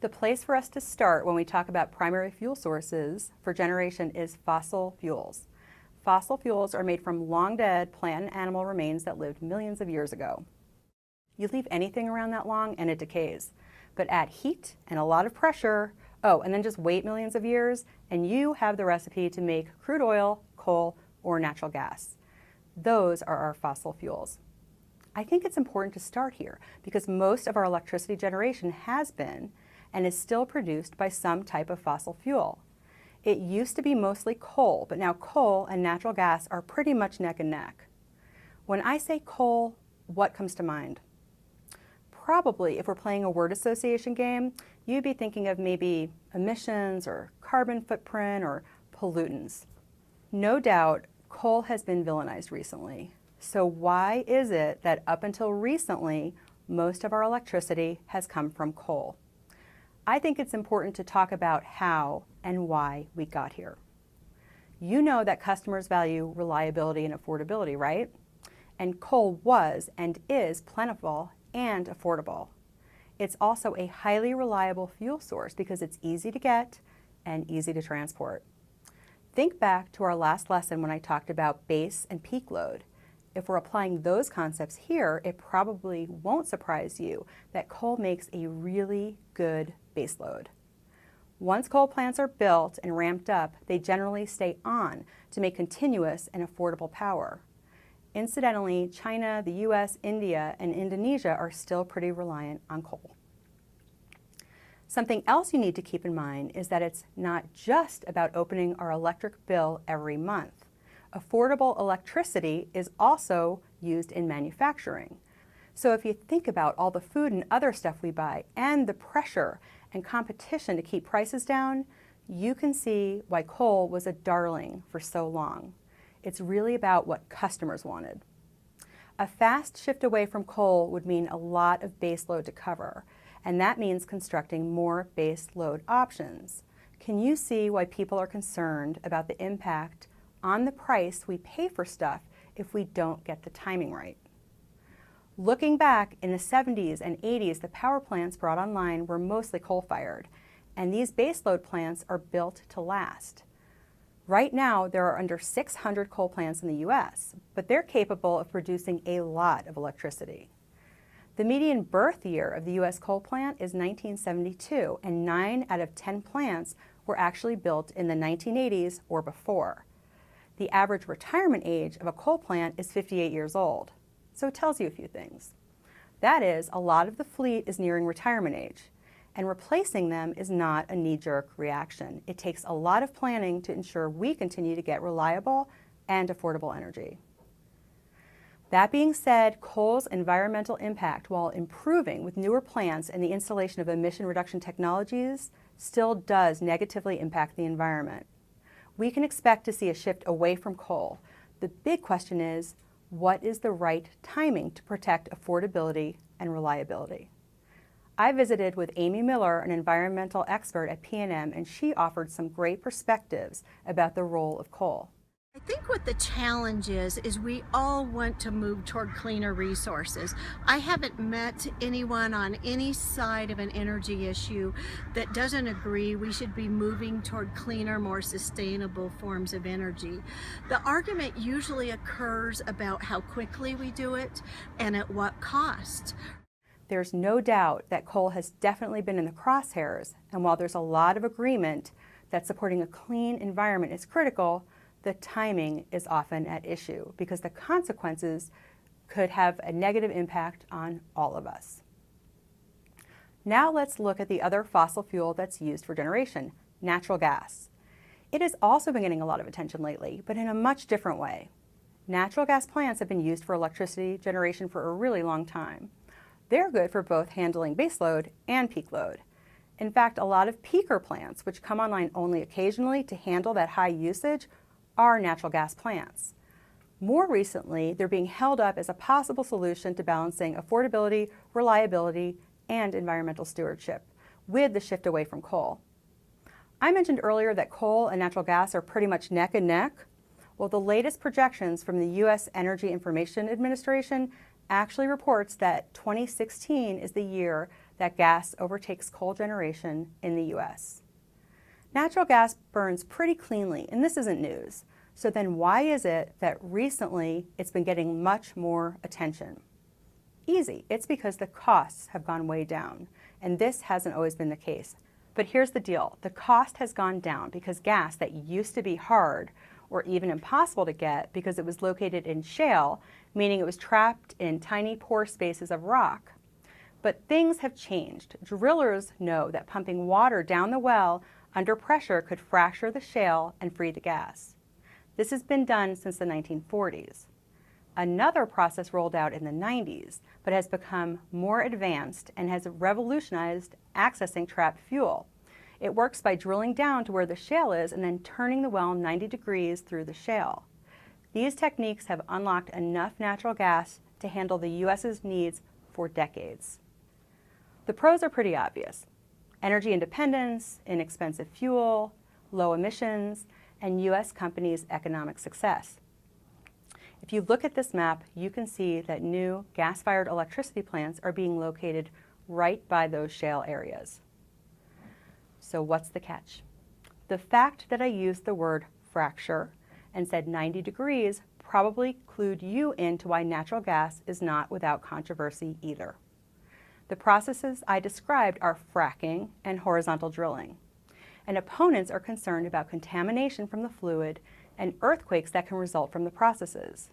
The place for us to start when we talk about primary fuel sources for generation is fossil fuels. Fossil fuels are made from long-dead plant and animal remains that lived millions of years ago. You leave anything around that long and it decays. But add heat and a lot of pressure, and then just wait millions of years, and you have the recipe to make crude oil, coal, or natural gas. Those are our fossil fuels. I think it's important to start here because most of our electricity generation has been and is still produced by some type of fossil fuel. It used to be mostly coal, but now coal and natural gas are pretty much neck and neck. When I say coal, what comes to mind? Probably, if we're playing a word association game, you'd be thinking of maybe emissions or carbon footprint or pollutants. No doubt, coal has been villainized recently. So why is it that up until recently, most of our electricity has come from coal? I think it's important to talk about how and why we got here. You know that customers value reliability and affordability, right? And coal was and is plentiful and affordable. It's also a highly reliable fuel source because it's easy to get and easy to transport. Think back to our last lesson when I talked about base and peak load. If we're applying those concepts here, it probably won't surprise you that coal makes a really good base load. Once coal plants are built and ramped up, they generally stay on to make continuous and affordable power. Incidentally, China, the US, India, and Indonesia are still pretty reliant on coal. Something else you need to keep in mind is that it's not just about opening our electric bill every month. Affordable electricity is also used in manufacturing. So if you think about all the food and other stuff we buy and the pressure and competition to keep prices down, you can see why coal was a darling for so long. It's really about what customers wanted. A fast shift away from coal would mean a lot of base load to cover, and that means constructing more base load options. Can you see why people are concerned about the impact on the price we pay for stuff if we don't get the timing right? Looking back, in the 70s and 80s, the power plants brought online were mostly coal-fired, and these baseload plants are built to last. Right now, there are under 600 coal plants in the US, but they're capable of producing a lot of electricity. The median birth year of the US coal plant is 1972, and 9 out of 10 plants were actually built in the 1980s or before. The average retirement age of a coal plant is 58 years old. So it tells you a few things. That is, a lot of the fleet is nearing retirement age, and replacing them is not a knee-jerk reaction. It takes a lot of planning to ensure we continue to get reliable and affordable energy. That being said, coal's environmental impact, while improving with newer plants and the installation of emission reduction technologies, still does negatively impact the environment. We can expect to see a shift away from coal. The big question is, what is the right timing to protect affordability and reliability? I visited with Amy Miller, an environmental expert at PNM, and she offered some great perspectives about the role of coal. I think what the challenge is we all want to move toward cleaner resources. I haven't met anyone on any side of an energy issue that doesn't agree we should be moving toward cleaner, more sustainable forms of energy. The argument usually occurs about how quickly we do it and at what cost. There's no doubt that coal has definitely been in the crosshairs, and while there's a lot of agreement that supporting a clean environment is critical, the timing is often at issue because the consequences could have a negative impact on all of us. Now let's look at the other fossil fuel that's used for generation, natural gas. It has also been getting a lot of attention lately, but in a much different way. Natural gas plants have been used for electricity generation for a really long time. They're good for both handling baseload and peak load. In fact, a lot of peaker plants, which come online only occasionally to handle that high usage, are natural gas plants. More recently, they're being held up as a possible solution to balancing affordability, reliability, and environmental stewardship with the shift away from coal. I mentioned earlier that coal and natural gas are pretty much neck and neck. Well, the latest projections from the U.S. Energy Information Administration actually reports that 2016 is the year that gas overtakes coal generation in the U.S. Natural gas burns pretty cleanly, and this isn't news. So then why is it that recently it's been getting much more attention? Easy. It's because the costs have gone way down, and this hasn't always been the case. But here's the deal. The cost has gone down because gas that used to be hard or even impossible to get because it was located in shale, meaning it was trapped in tiny pore spaces of rock. But things have changed. Drillers know that pumping water down the well under pressure could fracture the shale and free the gas. This has been done since the 1940s. Another process rolled out in the 90s, but has become more advanced and has revolutionized accessing trapped fuel. It works by drilling down to where the shale is and then turning the well 90 degrees through the shale. These techniques have unlocked enough natural gas to handle the U.S.'s needs for decades. The pros are pretty obvious: energy independence, inexpensive fuel, low emissions, and U.S. companies' economic success. If you look at this map, you can see that new gas-fired electricity plants are being located right by those shale areas. So what's the catch? The fact that I used the word fracture and said 90 degrees probably clued you into why natural gas is not without controversy either. The processes I described are fracking and horizontal drilling, and opponents are concerned about contamination from the fluid and earthquakes that can result from the processes.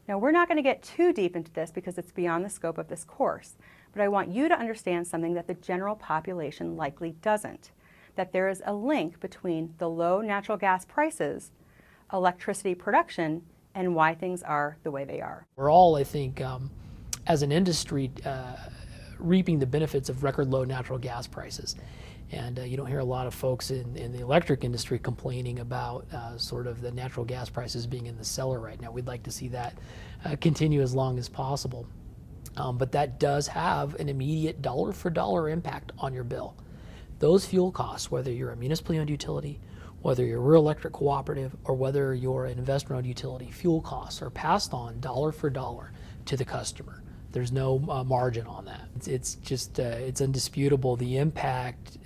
Now, we're not going to get too deep into this because it's beyond the scope of this course, but I want you to understand something that the general population likely doesn't, that there is a link between the low natural gas prices, electricity production, and why things are the way they are. We're all, I think, as an industry, reaping the benefits of record low natural gas prices. And you don't hear a lot of folks in the electric industry complaining about sort of the natural gas prices being in the cellar right now. We'd like to see that continue as long as possible. But that does have an immediate dollar for dollar impact on your bill. Those fuel costs, whether you're a municipally owned utility, whether you're a rural electric cooperative, or whether you're an investor-owned utility, fuel costs are passed on dollar for dollar to the customer. There's no margin on that. It's just, it's indisputable the impact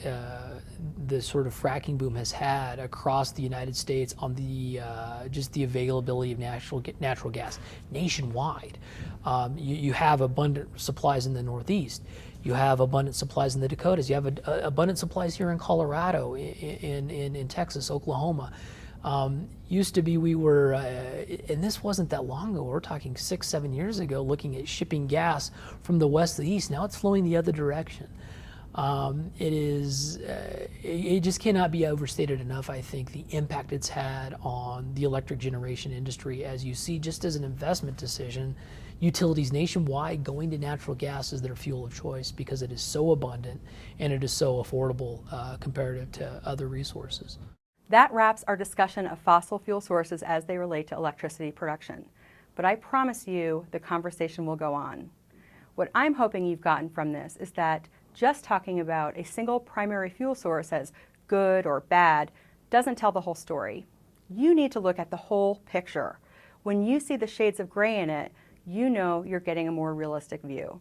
the sort of fracking boom has had across the United States on the just the availability of natural gas nationwide. You have abundant supplies in the Northeast. You have abundant supplies in the Dakotas. You have abundant supplies here in Colorado, in Texas, Oklahoma. Used to be we were, and this wasn't that long ago, we're talking 6-7 years ago, looking at shipping gas from the west to the east. Now it's flowing the other direction. It just cannot be overstated enough, I think, the impact it's had on the electric generation industry. As you see, just as an investment decision, utilities nationwide going to natural gas as their fuel of choice because it is so abundant and it is so affordable comparative to other resources. That wraps our discussion of fossil fuel sources as they relate to electricity production. But I promise you the conversation will go on. What I'm hoping you've gotten from this is that just talking about a single primary fuel source as good or bad doesn't tell the whole story. You need to look at the whole picture. When you see the shades of gray in it, you know you're getting a more realistic view.